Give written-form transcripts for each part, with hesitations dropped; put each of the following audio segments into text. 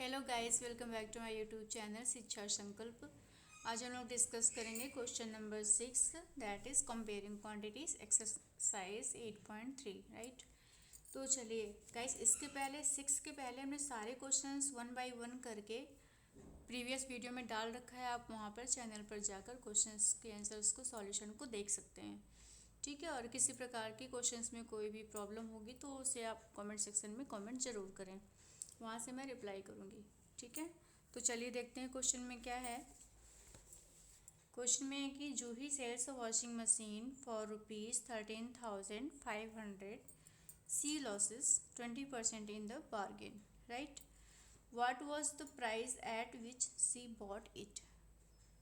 Hello guys, welcome back to my YouTube channel Shiksha Sankalp. आज हम लोग डिस्कस करेंगे question number 6, that is comparing quantities exercise 8.3, right. तो चलिए गाइस, इसके पहले 6 के पहले हमने सारे क्वेश्चंस 1 बाय 1 करके प्रीवियस वीडियो में डाल रखा है। आप वहाँ पर चैनल पर जाकर क्वेश्चंस के आंसर्स को, सॉल्यूशन को देख सकते हैं, ठीक है। और किसी प्रकार की क्वेश्चंस में कोई भी प्रॉब्लम होगी तो उसे आप कमेंट सेक्शन में कमेंट ज़रूर करें, वहाँ से मैं रिप्लाई करूँगी, ठीक है। तो चलिए देखते हैं क्वेश्चन में क्या है। क्वेश्चन में है कि Juhi sells a washing machine for ₹13,500, she loses 20% in the bargain, right. What was the price at which she bought it.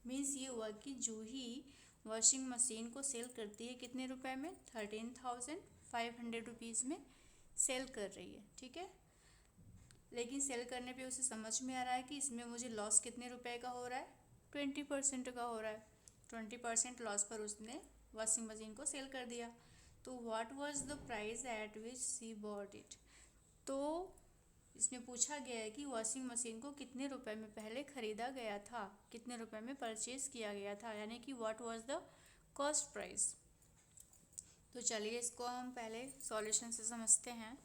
Means ये हुआ कि जूही वॉशिंग मशीन को सेल करती है कितने रुपए में, 13,500 रुपीज़ में सेल कर रही है, ठीक है। लेकिन सेल करने पे उसे समझ में आ रहा है कि इसमें मुझे लॉस कितने रुपए का हो रहा है, 20% का हो रहा है। 20% लॉस पर उसने वॉशिंग मशीन को सेल कर दिया। तो what was the price at which she bought it. तो इसमें पूछा गया है कि वॉशिंग मशीन को कितने रुपए में पहले ख़रीदा गया था, कितने रुपए में परचेज किया गया था, यानी कि what was the cost price. तो चलिए इसको हम पहले सॉल्यूशन से समझते हैं।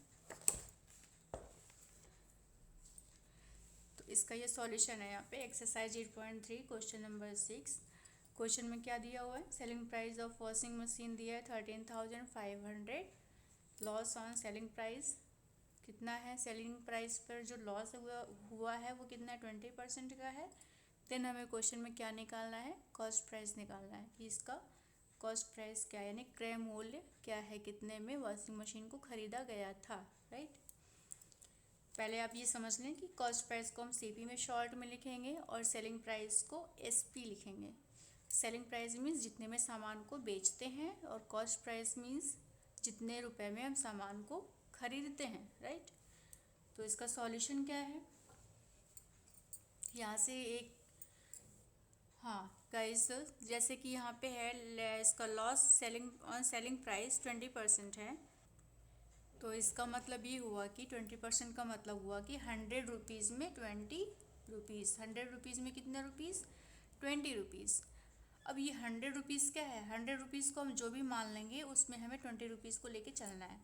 तो इसका ये सॉल्यूशन है यहाँ पे एक्सरसाइज 8.3 क्वेश्चन नंबर 6। क्वेश्चन में क्या दिया हुआ है, selling price of washing machine दिया है 13,500, लॉस ऑन सेलिंग प्राइस कितना है, सेलिंग प्राइस पर जो लॉस हुआ है वो कितना है, 20% का है। देन हमें क्वेश्चन में क्या निकालना है, कॉस्ट प्राइस निकालना है कि इसका कॉस्ट प्राइस क्या है, यानी क्रय मूल्य क्या है, कितने में वॉशिंग मशीन को खरीदा गया था, राइट। पहले आप ये समझ लें कि कॉस्ट प्राइस को हम सीपी में शॉर्ट में लिखेंगे और सेलिंग प्राइस को एसपी लिखेंगे। सेलिंग प्राइस मीन्स जितने में सामान को बेचते हैं और कॉस्ट प्राइस मीन्स जितने रुपए में हम सामान को खरीदते हैं, राइट। तो इसका सॉल्यूशन क्या है, यहाँ से एक, हाँ गाइस, जैसे कि यहाँ पे है इसका loss selling on selling price 20% है। तो इसका मतलब ये हुआ कि 20% का मतलब हुआ कि 100 रुपीज़ में 20 रुपीज़, 100 रुपीज़ में कितने रुपीज़, 20 रुपीज़। अब ये 100 रुपीज़ क्या है, 100 रुपीज़ को हम जो भी मान लेंगे उसमें हमें 20 रुपीज़ को लेके चलना है।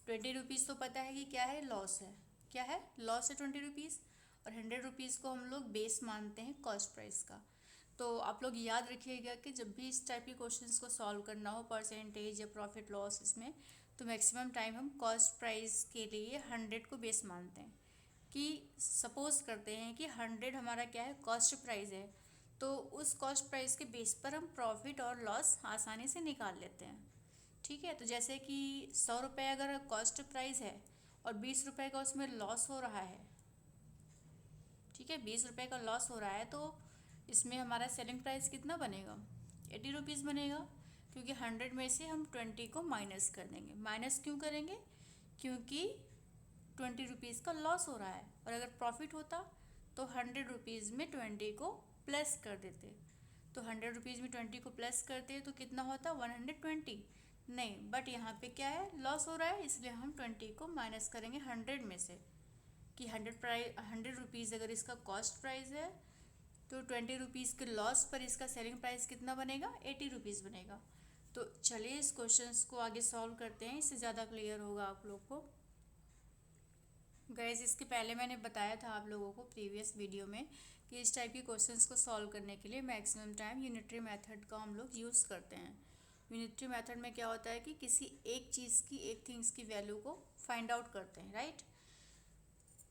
20 रुपीज़ तो पता है कि क्या है, लॉस है, क्या है, लॉस है 20 रुपीज़। और 100 रुपीज़ को हम लोग बेस मानते हैं कॉस्ट प्राइस का। तो आप लोग याद रखिएगा कि जब भी इस टाइप के क्वेश्चंस को सॉल्व करना हो, परसेंटेज या प्रॉफिट लॉस इसमें, तो मैक्सिमम टाइम हम कॉस्ट प्राइस के लिए 100 को बेस मानते हैं। कि सपोज करते हैं कि 100 हमारा क्या है, कॉस्ट प्राइस है, तो उस कॉस्ट प्राइस के बेस पर हम प्रॉफिट और लॉस आसानी से निकाल लेते हैं, ठीक है। तो जैसे कि 100 रुपये अगर कॉस्ट प्राइस है और 20 रुपये का उसमें लॉस हो रहा है, ठीक है, 20 रुपये का लॉस हो रहा है, तो इसमें हमारा सेलिंग प्राइस कितना बनेगा, 80 रुपीज़ बनेगा। क्योंकि 100 में से हम 20 को माइनस कर देंगे। माइनस क्यों करेंगे, क्योंकि 20 रुपीज़ का लॉस हो रहा है। और अगर प्रॉफिट होता तो 100 रुपीज़ में 20 को प्लस कर देते। तो 100 रुपीज़ में 20 को प्लस करते तो कितना होता, 120। नहीं, बट यहाँ पे क्या है, लॉस हो रहा है, इसलिए हम 20 को माइनस करेंगे 100 में से। कि 100 रुपीज़ अगर इसका कॉस्ट प्राइस है तो 20 रुपीज़ के लॉस पर इसका सेलिंग प्राइस कितना बनेगा, 80 रुपीज़ बनेगा। तो चलिए इस क्वेश्चंस को आगे सॉल्व करते हैं, इससे ज़्यादा क्लियर होगा आप लोग को। गैस, इसके पहले मैंने बताया था आप लोगों को प्रीवियस वीडियो में कि इस टाइप के क्वेश्चंस को सॉल्व करने के लिए मैक्सिमम टाइम यूनिटरी मेथड का हम लोग यूज़ करते हैं। यूनिटरी मेथड में क्या होता है कि किसी एक चीज़ की, एक थिंग्स की वैल्यू को फाइंड आउट करते हैं, राइट।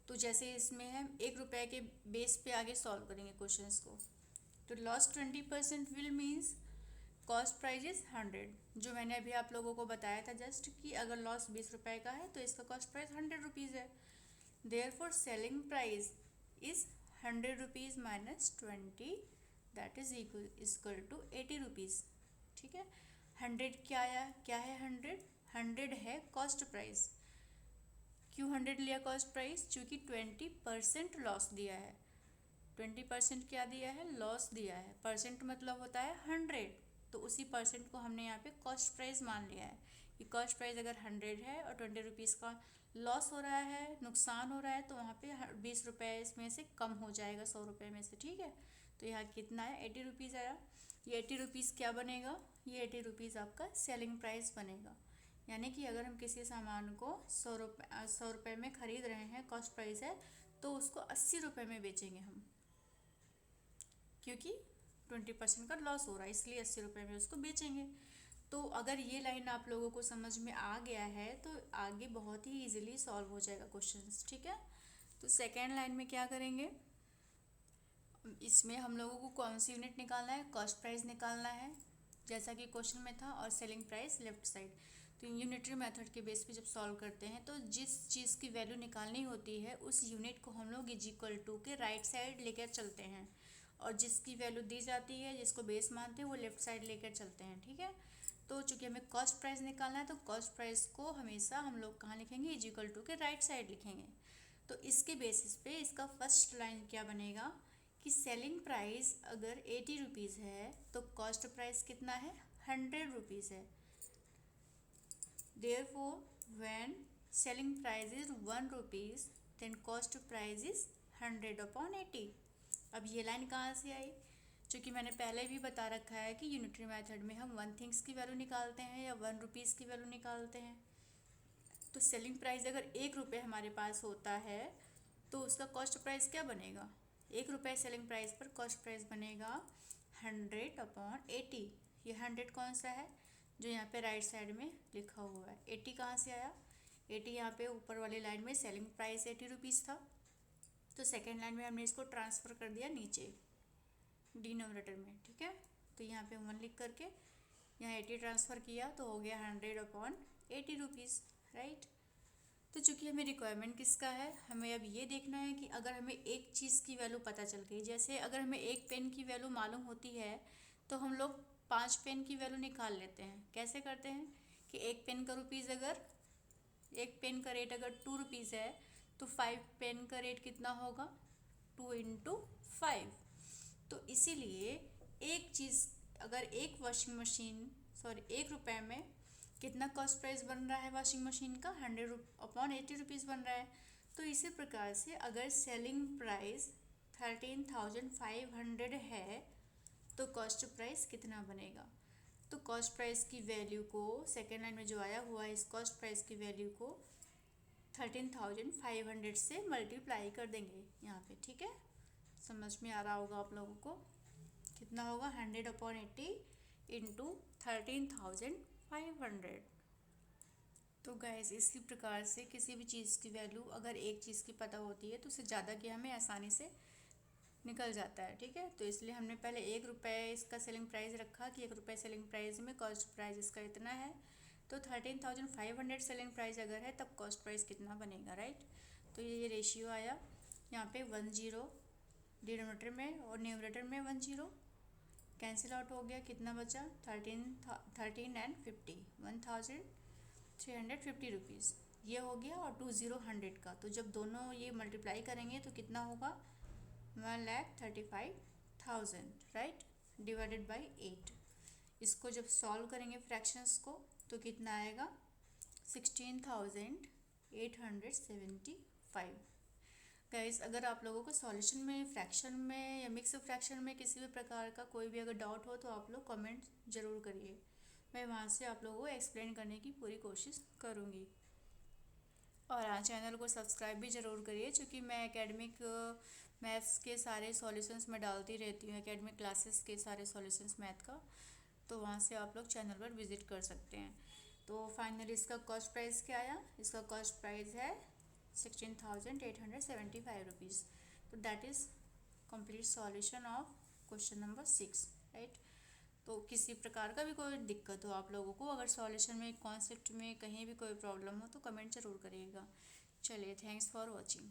तो जैसे इसमें हम 1 रुपये के बेस पे आगे सॉल्व करेंगे क्वेश्चंस को। तो loss 20% will means cost price is 100, जो मैंने अभी आप लोगों को बताया था जस्ट कि अगर लॉस 20 रुपये का है तो इसका कॉस्ट प्राइस 100 रुपीज़ है। Therefore selling price is 100 rupees minus 20, that is equal to 80 rupees, ठीक है। 100 क्या आया, क्या है 100, 100 है कॉस्ट प्राइस। क्यों 100 लिया कॉस्ट प्राइस, चूँकि 20% लॉस दिया है। 20% क्या दिया है, लॉस दिया है। परसेंट मतलब होता है 100, तो उसी परसेंट को हमने यहाँ पे कॉस्ट प्राइस मान लिया है। कि कॉस्ट प्राइस अगर 100 है और 20 रुपीज़ का लॉस हो रहा है, नुकसान हो रहा है, तो वहाँ पे 20 रुपये इसमें से कम हो जाएगा 100 रुपये में से, ठीक है। तो यहाँ कितना है, 80 रुपीज़ आया। ये 80 रुपीज़ क्या बनेगा, ये 80 रुपीज़ आपका सेलिंग प्राइस बनेगा। यानी कि अगर हम किसी सामान को 100 रुपये में ख़रीद रहे हैं, कॉस्ट प्राइस है, तो उसको 80 रुपये में बेचेंगे हम, क्योंकि 20% का लॉस हो रहा है, इसलिए 80 रुपये में उसको बेचेंगे। तो अगर ये लाइन आप लोगों को समझ में आ गया है तो आगे बहुत ही इजीली सॉल्व हो जाएगा क्वेश्चंस, ठीक है। तो सेकेंड लाइन में क्या करेंगे, इसमें हम लोगों को कौन सी यूनिट निकालना है, कॉस्ट प्राइस निकालना है, जैसा कि क्वेश्चन में था, और सेलिंग प्राइस लेफ्ट साइड। तो यूनिटरी मेथड के बेस पे जब सॉल्व करते हैं तो जिस चीज़ की वैल्यू निकालनी होती है उस यूनिट को हम लोग इज इक्वल टू के राइट साइड लेकर चलते हैं, और जिसकी वैल्यू दी जाती है, जिसको बेस मानते हैं, वो लेफ्ट साइड लेकर चलते हैं, ठीक है। तो चूंकि हमें कॉस्ट प्राइस निकालना है तो कॉस्ट प्राइस को हमेशा हम लोग कहाँ लिखेंगे, इज इक्वल टू के राइट साइड लिखेंगे। तो इसके बेसिस पे इसका फर्स्ट लाइन क्या बनेगा कि सेलिंग प्राइस अगर 80 रुपीज़ है तो कॉस्ट प्राइस कितना है, 100 रुपीज़ है। Therefore, when selling price is 1 rupees, then cost price is 100/80। अब ये लाइन कहाँ से आई, क्योंकि मैंने पहले भी बता रखा है कि यूनिटरी मेथड में हम 1 थिंग्स की वैल्यू निकालते हैं या 1 रुपीज़ की वैल्यू निकालते हैं। तो सेलिंग प्राइस अगर 1 रुपये हमारे पास होता है तो उसका कॉस्ट प्राइस क्या बनेगा, 1 रुपये सेलिंग प्राइस पर कॉस्ट प्राइस बनेगा 100/80। ये 100 कौन सा है, जो यहाँ पे राइट साइड में लिखा हुआ है। 80 कहाँ से आया, 80 यहाँ पे ऊपर वाली लाइन में सेलिंग प्राइस 80 रुपीज़ था, तो सेकेंड लाइन में हमने इसको ट्रांसफ़र कर दिया नीचे डिनोमिनेटर में, ठीक है। तो यहाँ पे 1 लिख करके यहाँ 80 ट्रांसफ़र किया तो हो गया 100/80 रुपीज़, राइट। तो चूँकि हमें रिक्वायरमेंट किसका है, हमें अब ये देखना है कि अगर हमें एक चीज़ की वैल्यू पता चल गई, जैसे अगर हमें एक पेन की वैल्यू मालूम होती है तो हम लोग 5 पेन की वैल्यू निकाल लेते हैं। कैसे करते हैं कि एक पेन का रुपीज़, अगर एक पेन का रेट अगर 2 रुपीज़ है तो 5 पेन का रेट कितना होगा, 2 × 5। तो इसीलिए एक चीज़ अगर एक वॉशिंग मशीन 1 रुपये में कितना कॉस्ट प्राइस बन रहा है वॉशिंग मशीन का, 100/80 रुपीज़ बन रहा है। तो इसी प्रकार से अगर सेलिंग प्राइस 13,500 है तो कॉस्ट प्राइस कितना बनेगा, तो कॉस्ट प्राइस की वैल्यू को सेकेंड लाइन में जो आया हुआ है, इस कॉस्ट प्राइस की वैल्यू को 13,500 से मल्टीप्लाई कर देंगे यहाँ पे, ठीक है। समझ में आ रहा होगा आप लोगों को, कितना होगा 100/80 × 13,500। तो गाइस इसी प्रकार से किसी भी चीज़ की वैल्यू अगर एक चीज़ की पता होती है तो उससे ज़्यादा की हमें आसानी से निकल जाता है, ठीक है। तो इसलिए हमने पहले 1 रुपये इसका सेलिंग प्राइस रखा कि 1 रुपये सेलिंग प्राइस में कॉस्ट प्राइस इसका इतना है, तो 13,500 सेलिंग प्राइस अगर है तब कॉस्ट प्राइस कितना बनेगा, राइट। तो ये रेशियो आया यहाँ पे 10 डिनोमिनेटर में और न्यूमरेटर में 10 कैंसिल आउट हो गया, कितना बचा 13 एंड 50, 1350 रुपीज़ ये हो गया, और 20 100 का। तो जब दोनों ये मल्टीप्लाई करेंगे तो कितना होगा 1,35,000, राइट, डिवाइडेड बाई 8। इसको जब सॉल्व करेंगे फ्रैक्शंस को तो कितना आएगा 16,875। गाइस अगर आप लोगों को सॉल्यूशन में, फ्रैक्शन में या मिक्स फ्रैक्शन में किसी भी प्रकार का कोई भी अगर डाउट हो तो आप लोग कमेंट ज़रूर करिए, मैं वहाँ से आप लोगों को एक्सप्लेन करने की पूरी कोशिश करूँगी। और हाँ, चैनल को सब्सक्राइब भी ज़रूर करिए, क्योंकि मैं एकेडमिक मैथ्स के सारे सॉल्यूशंस मैं डालती रहती हूँ, एकेडमिक क्लासेस के सारे सॉल्यूशंस मैथ का, तो वहाँ से आप लोग चैनल पर विज़िट कर सकते हैं। तो फाइनली इसका कॉस्ट प्राइस क्या आया, इसका कॉस्ट प्राइस है 16,875 रुपीज़। तो that is complete solution of question number 6, right. तो किसी प्रकार का भी कोई दिक्कत हो आप लोगों को, अगर सॉल्यूशन में, कॉन्सेप्ट में कहीं भी कोई प्रॉब्लम हो तो कमेंट ज़रूर करिएगा। चलिए, थैंक्स फॉर वॉचिंग।